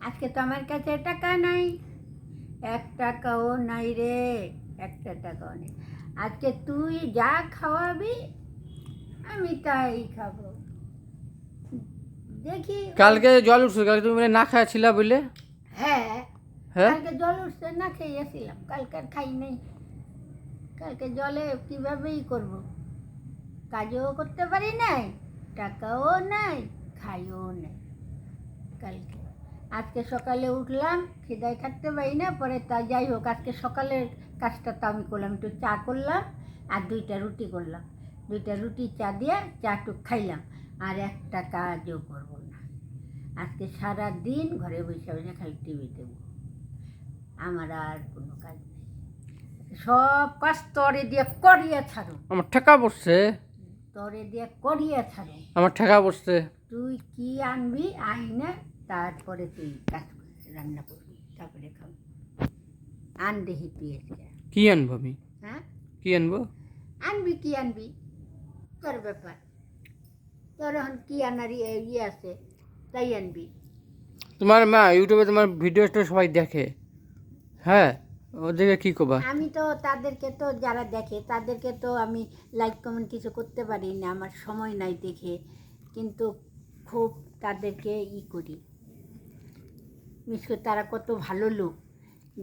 আজকে তো আমার কাছে টাকা নাই, 1 টাকাও নাই রে, 1 টাকাও নেই। আজকে তুই যা খাওয়াবি আমি তাই খাবো। দেখি। কালকে জল উঠছে, কালকে তুমি মানে না খাইছিলা বলে। হ্যাঁ, হ্যাঁ, কালকে জল উঠছে না খেয়েছিলাম, কালকে আর খাই নাই। কালকে জলে কীভাবেই করব, কাজও করতে পারি নাই, টাকাও নাই, খাইও নাই কালকে। আজকে সকালে উঠলাম, খিদায় থাকতে পারি না, পরে তা যাই হোক আজকে সকালের কাজটা তো আমি করলাম, একটু চা করলাম আর 2টা রুটি করলাম, 2টা রুটি চা দিয়ে চাটুক খাইলাম, আর একটা কাজও করব না। আজকে সারা দিন ঘরে বসে বসে খালি টিভি দেবো, আমার আর কোনো কাজ নেই। সব কাজ তরে দিয়ে করিয়ে ছাড়ো, আমার ঠেকা পড়ছে, তরে দিয়ে করিয়ে ছাড়ো। আমার ঠেকা পড়ছে। তুই কি আনবি আইনা, তারপরে তুই কাজ রান্না করবি, তারপরে খাবি। আন দেখি তুই আজকে। কি আনবো আমি? হ্যাঁ, কি আনবো? আনবি কি আনবি, তোর ব্যাপার। তোর এখন কি আনার ইয়ে আছে, তাই আনবি। তোমার মা ইউটিউবে তোমার ভিডিওটা সবাই দেখে, হ্যাঁ, ওদেরকে কি করবা? আমি তো তাদেরকে তো যারা দেখে তাদেরকে তো আমি লাইক কমেন্ট কিছু করতে পারি না, আমার সময় নাই দেখে, কিন্তু খুব তাদেরকে করি। নিশ্চয় তারা কত ভালো লোক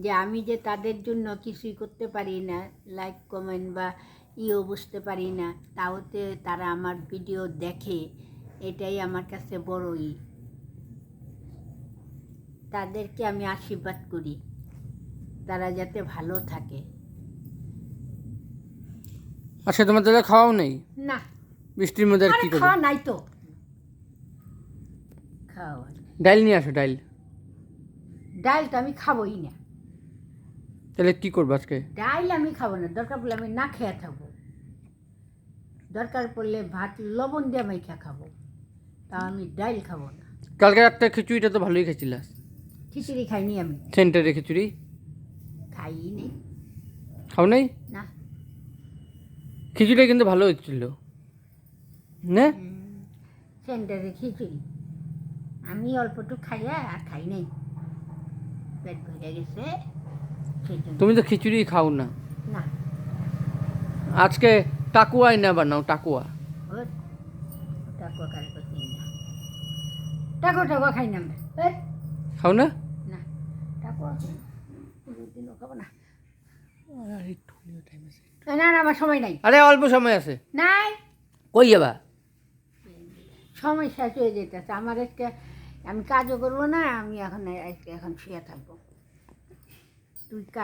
যে আমি যে তাদের জন্য কিছুই করতে পারি না, লাইক কমেন্ট বা বুঝতে পারি না, তাওতে তারা আমার ভিডিও দেখে, এটাই আমার কাছে বড়ই। তাদেরকে আমি আশীর্বাদ করি তারা যাতে ভালো থাকে। আচ্ছা, তোমার দাদা খাওয়াও নেই না, বৃষ্টির মধ্যে, আর কি করবে? খাওয়া নাই তো, খাওয়া ডাইল নিয়ে আসো, ডাইল। ডাল তো আমি খাবোই না, তাহলে কি করবো আজকে? ডাল আমি খাবো না, দরকার পড়লে আমি না খেয়ে থাকবো, দরকার পড়লে ভাত লবণ দিয়ে মাইখা খাবো, তা আমি ডাল খাবো না। কালকে একটা খিচুড়িটা তো ভালোই খেয়েছিলাস। খিচুড়ি খাইনি আমি, সেন্টারে খিচুড়ি খাইনি। খাও নাই? না, খিচুড়িটা কিন্তু ভালো হচ্ছিল না? সেন্টারে খিচুড়ি আমি অল্পটু খাইয়া আর খাই নাই, পেট ভরে গেছে সেজন্য। তুমি তো খিচুড়ি খাও না। না, আজকে টাকুয়াই না বানাও, টাকুয়া। টাকুয়া কারে করছি না, টাকুয়া টাকুয়া খাই না আমরা। খাও না? না, টাকুয়া দিনও খাবো না। না না, আমার সময় নাই। আরে অল্প সময় আছে, নাই, কই যাবা? সময় শেষ হয়ে যেতেছে আমার, আজকে আমি কাজও করবো না, আমি এখন শুয়ে থাকবো। তুই